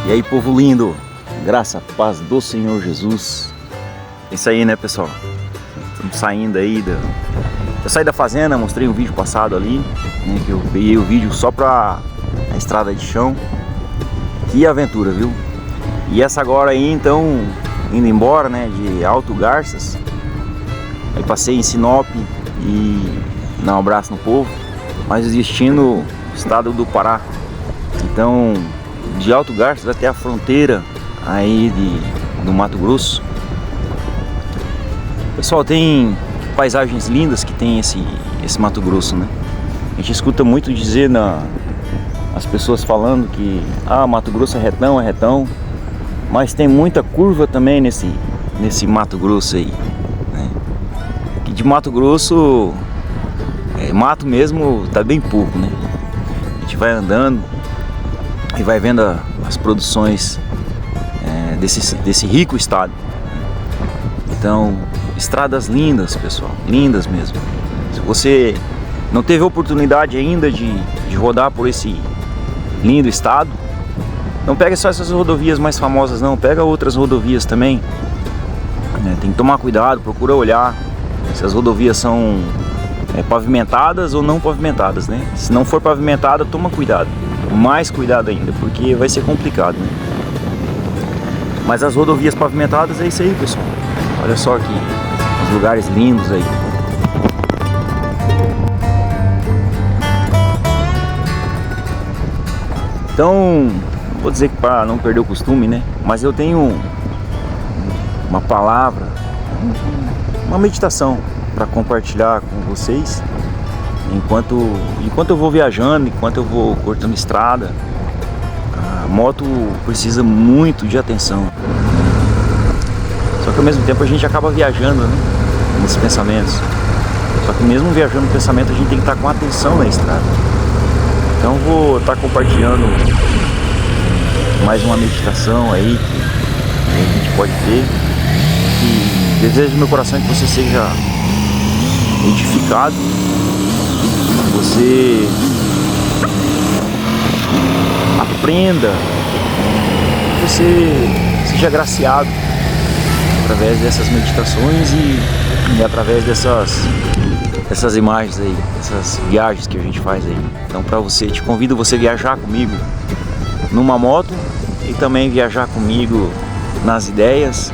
E aí, povo lindo, graça, paz do Senhor Jesus. É isso aí, né, pessoal? Estamos saindo aí Eu saí da fazenda, mostrei um vídeo passado ali, né, que eu peguei o vídeo só pra a estrada de chão. Que aventura, viu? E essa agora aí, então, indo embora, né, de Alto Garças. Aí passei em Sinop e dar um abraço no povo, mas destino estado do Pará. Então, de Alto Garças até a fronteira aí do Mato Grosso. Pessoal, tem paisagens lindas que tem esse Mato Grosso, né? A gente escuta muito dizer as pessoas falando que Mato Grosso é retão, mas tem muita curva também nesse Mato Grosso aí, né? Que de Mato Grosso, mato mesmo, tá bem pouco, né? A gente vai andando e vai vendo as produções desse rico estado. Então, estradas lindas, pessoal, lindas mesmo. Se você não teve oportunidade ainda de rodar por esse lindo estado, não pega só essas rodovias mais famosas não, pega outras rodovias também, né? Tem que tomar cuidado, procura olhar se as rodovias são pavimentadas ou não pavimentadas, né? Se não for pavimentada, toma cuidado, mais cuidado ainda, porque vai ser complicado, né? Mas as rodovias pavimentadas é isso aí, pessoal. Olha só aqui, os lugares lindos aí. Então, não vou dizer que para não perder o costume, né? Mas eu tenho uma palavra, uma meditação para compartilhar com vocês enquanto eu vou viajando, enquanto eu vou cortando estrada. A moto precisa muito de atenção. Só que ao mesmo tempo a gente acaba viajando, né, nesses pensamentos. Só que mesmo viajando no pensamento, a gente tem que estar com atenção na estrada. Então vou estar compartilhando mais uma meditação aí que a gente pode ter. E desejo no meu coração que você seja edificado, que você aprenda, que você seja agraciado através dessas meditações e através dessas imagens aí, essas viagens que a gente faz aí. Então, te convido você a viajar comigo numa moto e também viajar comigo nas ideias,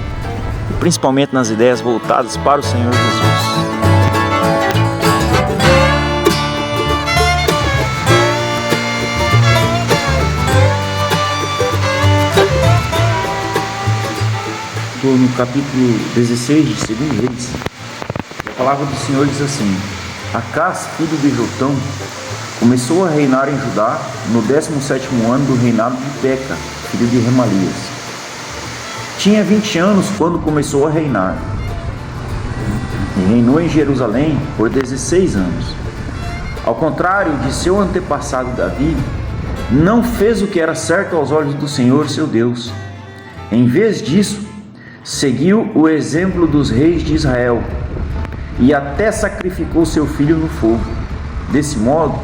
principalmente nas ideias voltadas para o Senhor Jesus. Estou no capítulo 16 de 2 Reis. A palavra do Senhor diz assim: Acás, filho de Jotão, começou a reinar em Judá no 17º ano do reinado de Peca, filho de Remalias. Tinha 20 anos quando começou a reinar, e reinou em Jerusalém por 16 anos. Ao contrário de seu antepassado Davi, não fez o que era certo aos olhos do Senhor seu Deus. Em vez disso, seguiu o exemplo dos reis de Israel e até sacrificou seu filho no fogo. Desse modo,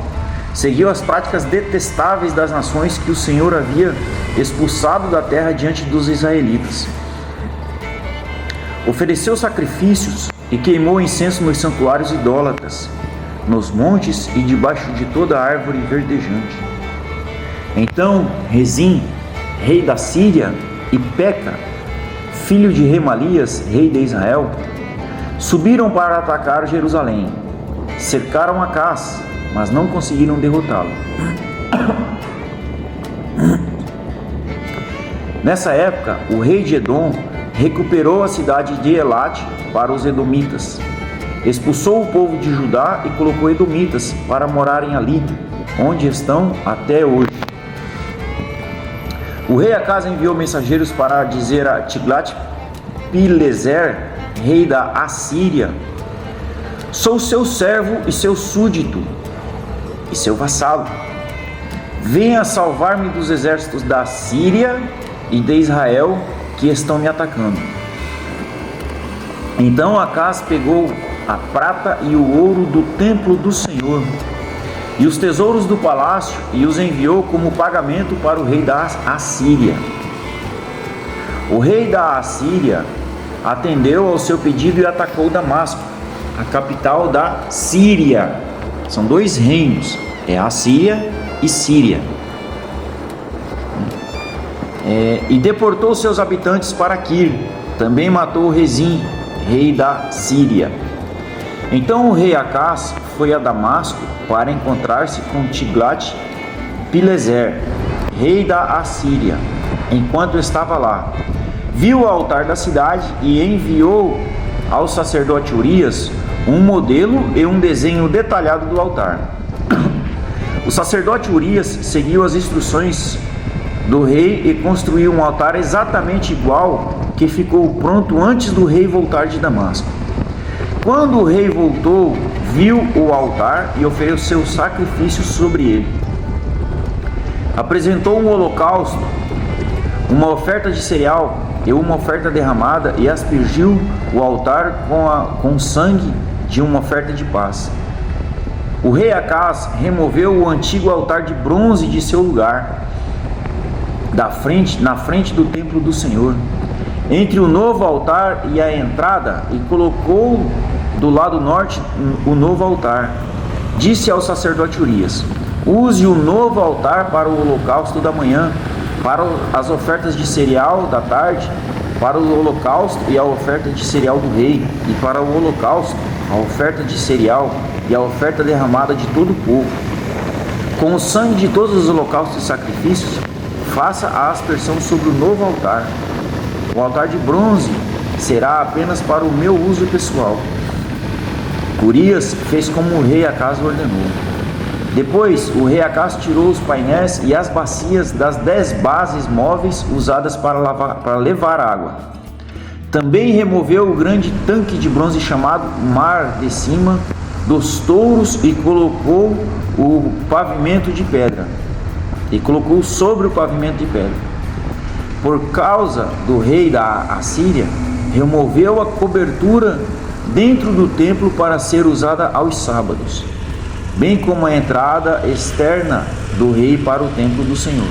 seguiu as práticas detestáveis das nações que o Senhor havia expulsado da terra diante dos israelitas. Ofereceu sacrifícios e queimou incenso nos santuários idólatras, nos montes e debaixo de toda árvore verdejante. Então Rezim, rei da Síria, e Peca, filho de Remalias, rei de Israel, subiram para atacar Jerusalém. Cercaram Acás, mas não conseguiram derrotá-lo. Nessa época, o rei de Edom recuperou a cidade de Elate para os edomitas. Expulsou o povo de Judá e colocou edomitas para morarem ali, onde estão até hoje. O rei Acás enviou mensageiros para dizer a Tiglat-Pileser, rei da Assíria: Sou seu servo e seu súdito e seu vassalo. Venha salvar-me dos exércitos da Síria e de Israel que estão me atacando. Então Acás pegou a prata e o ouro do templo do Senhor e os tesouros do palácio, e os enviou como pagamento para o rei da Assíria. O rei da Assíria atendeu ao seu pedido e atacou Damasco, a capital da Síria. São dois reinos, é Assíria e Síria. E deportou seus habitantes para Quir. Também matou Rezim, rei da Síria. Então o rei Acás foi a Damasco para encontrar-se com Tiglat-Pileser, rei da Assíria. Enquanto estava lá, viu o altar da cidade e enviou ao sacerdote Urias um modelo e um desenho detalhado do altar. O sacerdote Urias seguiu as instruções do rei e construiu um altar exatamente igual, que ficou pronto antes do rei voltar de Damasco. Quando o rei voltou, viu o altar e ofereceu sacrifício sobre ele. Apresentou um holocausto, uma oferta de cereal e uma oferta derramada, e aspergiu o altar com o sangue de uma oferta de paz. O rei Acás removeu o antigo altar de bronze de seu lugar, na frente do templo do Senhor, entre o novo altar e a entrada, e colocou do lado norte o novo altar. Disse ao sacerdote Urias: use o novo altar para o holocausto da manhã, para as ofertas de cereal da tarde, para o holocausto e a oferta de cereal do rei, e para o holocausto, a oferta de cereal e a oferta derramada de todo o povo. Com o sangue de todos os holocaustos e sacrifícios, faça a aspersão sobre o novo altar. O altar de bronze será apenas para o meu uso pessoal. Urias fez como o rei Acás ordenou. Depois, o rei Acás tirou os painéis e as bacias das 10 bases móveis usadas para levar água. Também removeu o grande tanque de bronze chamado Mar de Cima dos Touros e colocou o pavimento de pedra. E colocou sobre o pavimento de pedra. Por causa do rei da Assíria, removeu a cobertura dentro do templo para ser usada aos sábados, bem como a entrada externa do rei para o templo do Senhor.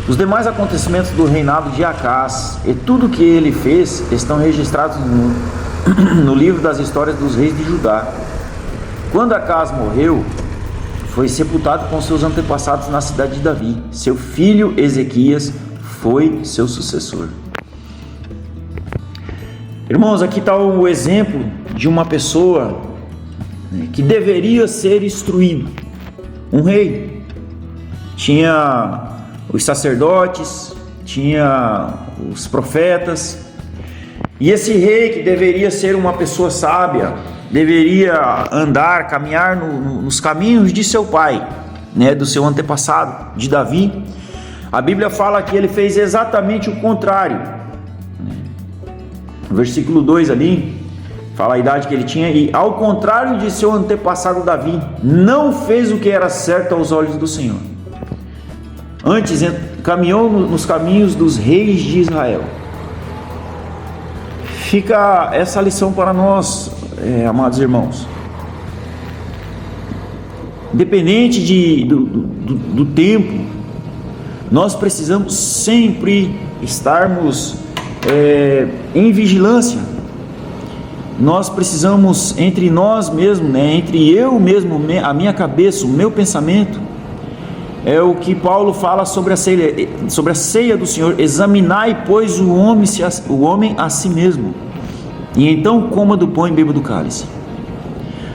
Os demais acontecimentos do reinado de Acás e tudo o que ele fez estão registrados no livro das histórias dos reis de Judá. Quando Acás morreu, foi sepultado com seus antepassados na cidade de Davi. Seu filho Ezequias foi seu sucessor. Irmãos, aqui está o exemplo de uma pessoa que deveria ser instruído. Um rei. Tinha os sacerdotes, tinha os profetas. E esse rei, que deveria ser uma pessoa sábia, deveria andar, caminhar nos caminhos de seu pai, do seu antepassado, de Davi. A Bíblia fala que ele fez exatamente o contrário. No versículo 2 ali, fala a idade que ele tinha, e ao contrário de seu antepassado Davi, não fez o que era certo aos olhos do Senhor. Antes, caminhou nos caminhos dos reis de Israel. Fica essa lição para nós, amados irmãos. Independente do tempo, nós precisamos sempre estarmos em vigilância. Nós precisamos, entre nós mesmos, entre eu mesmo, a minha cabeça, o meu pensamento, é o que Paulo fala sobre a ceia do Senhor. Examinai, pois, o homem a si mesmo, e então coma do pão e beba do cálice.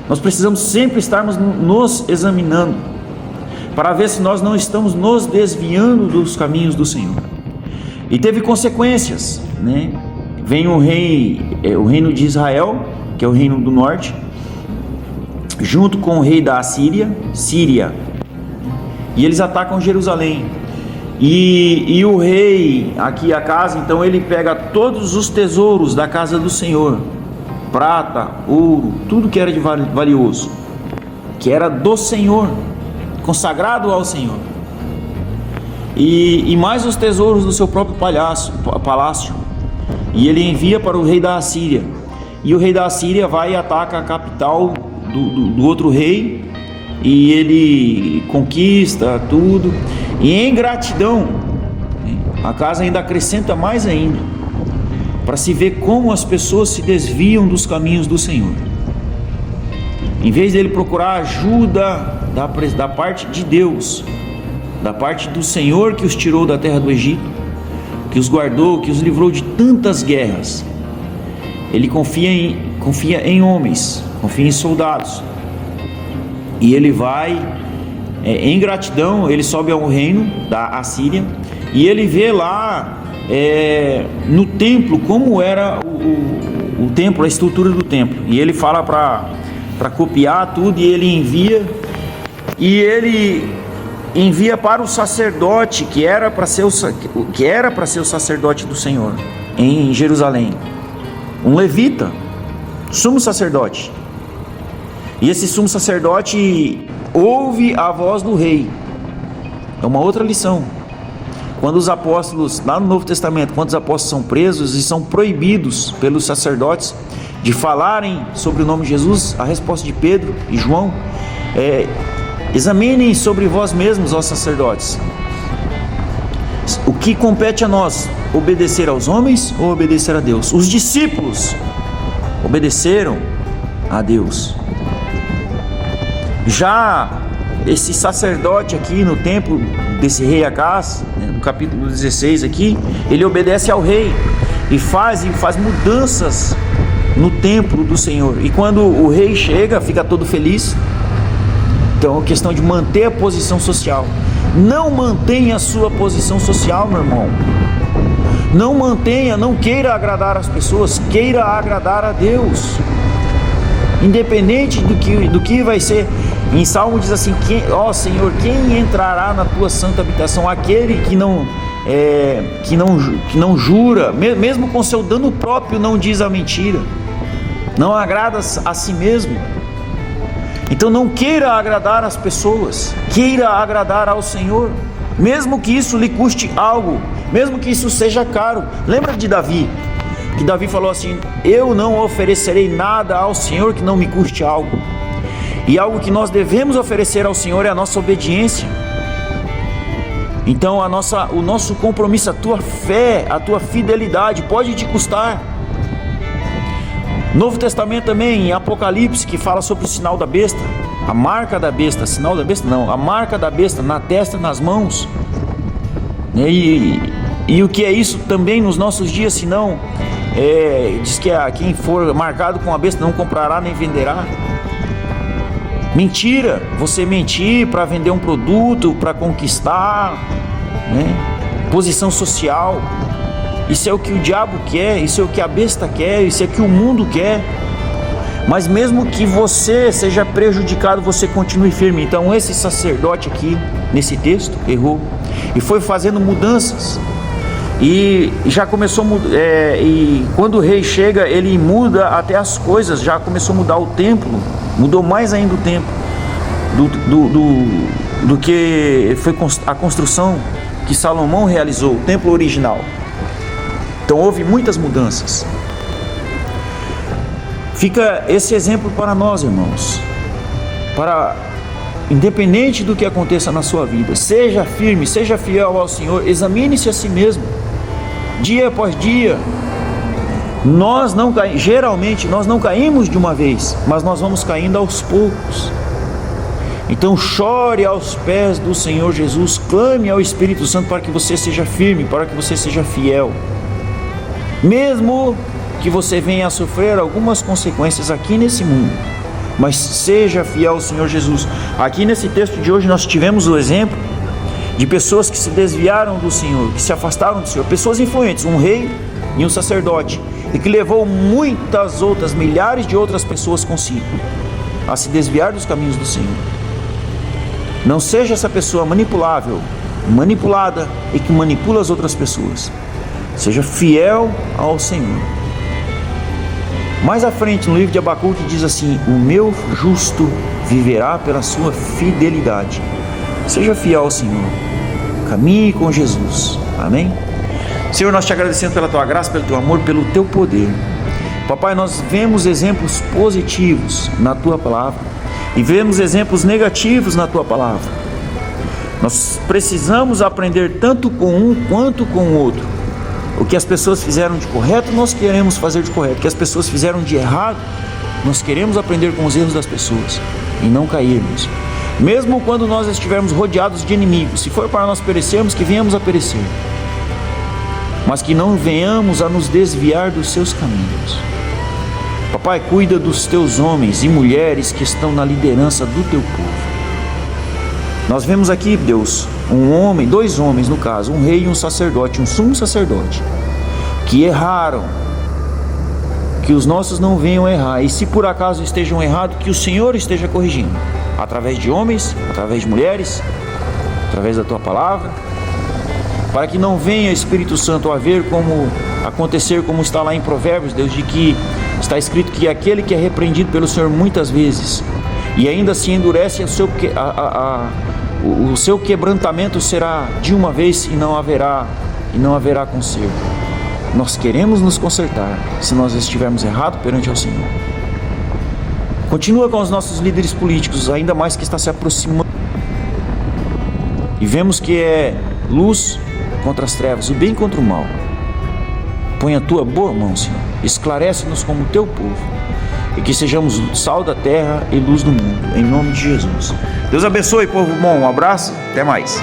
Nós precisamos sempre estarmos nos examinando, para ver se nós não estamos nos desviando dos caminhos do Senhor. E teve consequências, Vem o reino de Israel, que é o reino do norte, junto com o rei da Síria, e eles atacam Jerusalém. E o rei, aqui Acás, então ele pega todos os tesouros da casa do Senhor, prata, ouro, tudo que era de valioso, que era do Senhor, consagrado ao Senhor, e mais os tesouros do seu próprio palácio, e ele envia para o rei da Assíria. E o rei da Assíria vai e ataca a capital do outro rei, e ele conquista tudo, e em gratidão Acas ainda acrescenta mais ainda, para se ver como as pessoas se desviam dos caminhos do Senhor. Em vez dele procurar ajuda da parte de Deus, da parte do Senhor que os tirou da terra do Egito, que os guardou, que os livrou de tantas guerras, ele confia em homens, confia em soldados, e ele vai, em gratidão, ele sobe ao reino da Assíria, e ele vê lá no templo como era o templo, a estrutura do templo, e ele fala para copiar tudo, e ele envia para o sacerdote que era para ser o sacerdote do Senhor em Jerusalém, um levita, sumo sacerdote. E esse sumo sacerdote ouve a voz do rei. É uma outra lição. Quando os apóstolos, lá no Novo Testamento, quando os apóstolos são presos e são proibidos pelos sacerdotes de falarem sobre o nome de Jesus, a resposta de Pedro e João é: examinem sobre vós mesmos, ó sacerdotes, o que compete a nós, obedecer aos homens ou obedecer a Deus? Os discípulos obedeceram a Deus. Já esse sacerdote aqui no templo desse rei Acas, no capítulo 16 aqui, ele obedece ao rei e faz mudanças no templo do Senhor. E quando o rei chega, fica todo feliz. Então é questão de manter a posição social. Não mantenha a sua posição social, meu irmão. Não queira agradar as pessoas, queira agradar a Deus. Independente do que vai ser. Em Salmo diz assim: ó Senhor, quem entrará na tua santa habitação? Aquele que não jura, mesmo com seu dano próprio, não diz a mentira, não agrada a si mesmo. Então não queira agradar as pessoas, queira agradar ao Senhor, mesmo que isso lhe custe algo, mesmo que isso seja caro. Lembra de Davi, que Davi falou assim: eu não oferecerei nada ao Senhor que não me custe algo. E algo que nós devemos oferecer ao Senhor é a nossa obediência. Então o nosso compromisso, a tua fé, a tua fidelidade pode te custar. Novo Testamento também, em Apocalipse, que fala sobre o sinal da besta, a marca da besta, sinal da besta não, a marca da besta na testa, nas mãos. E o que é isso também nos nossos dias, senão diz que quem for marcado com a besta não comprará nem venderá. Mentira, você mentir para vender um produto, para conquistar, posição social. Isso é o que o diabo quer, isso é o que a besta quer, isso é o que o mundo quer. Mas mesmo que você seja prejudicado, você continue firme. Então esse sacerdote aqui, nesse texto, errou e foi fazendo mudanças. E já começou e quando o rei chega, ele muda até as coisas. Já começou a mudar o templo, mudou mais ainda o templo do que foi a construção que Salomão realizou, o templo original. Então houve muitas mudanças. Fica esse exemplo para nós, irmãos, independente do que aconteça na sua vida, seja firme, seja fiel ao Senhor, examine-se a si mesmo, dia após dia. Geralmente nós não caímos de uma vez, mas nós vamos caindo aos poucos. Então chore aos pés do Senhor Jesus, clame ao Espírito Santo para que você seja firme, para que você seja fiel. Mesmo que você venha a sofrer algumas consequências aqui nesse mundo, mas seja fiel ao Senhor Jesus. Aqui nesse texto de hoje nós tivemos o exemplo de pessoas que se desviaram do Senhor, que se afastaram do Senhor, pessoas influentes, um rei e um sacerdote, e que levou muitas outras, milhares de outras pessoas consigo, a se desviar dos caminhos do Senhor. Não seja essa pessoa manipulável, manipulada e que manipula as outras pessoas. Seja fiel ao Senhor. Mais à frente no livro de Abacuque diz assim: o meu justo viverá pela sua fidelidade. Seja fiel ao Senhor, caminhe com Jesus. Amém? Senhor, nós te agradecemos pela tua graça, pelo teu amor, pelo teu poder. Papai, nós vemos exemplos positivos na tua palavra, e vemos exemplos negativos na Tua palavra. Nós precisamos aprender tanto com um quanto com o outro. O que as pessoas fizeram de correto, nós queremos fazer de correto. O que as pessoas fizeram de errado, nós queremos aprender com os erros das pessoas e não cairmos. Mesmo quando nós estivermos rodeados de inimigos, se for para nós perecermos, que venhamos a perecer, mas que não venhamos a nos desviar dos seus caminhos. Papai, cuida dos teus homens e mulheres que estão na liderança do teu povo. Nós vemos aqui, Deus, um homem, dois homens no caso, um rei e um sacerdote, um sumo sacerdote, que erraram. Que os nossos não venham a errar, e se por acaso estejam errados, que o Senhor esteja corrigindo, através de homens, através de mulheres, através da Tua palavra, para que não venha, Espírito Santo, a ver como acontecer, como está lá em Provérbios, Deus, de que está escrito que aquele que é repreendido pelo Senhor muitas vezes, e ainda se endurece, o seu quebrantamento será de uma vez e não haverá conserto. Nós queremos nos consertar se nós estivermos errados perante ao Senhor. Continua com os nossos líderes políticos, ainda mais que está se aproximando. E vemos que é luz contra as trevas, o bem contra o mal. Põe a Tua boa mão, Senhor. Esclarece-nos como Teu povo. E que sejamos sal da terra e luz do mundo. Em nome de Jesus. Deus abençoe, povo bom. Um abraço. Até mais.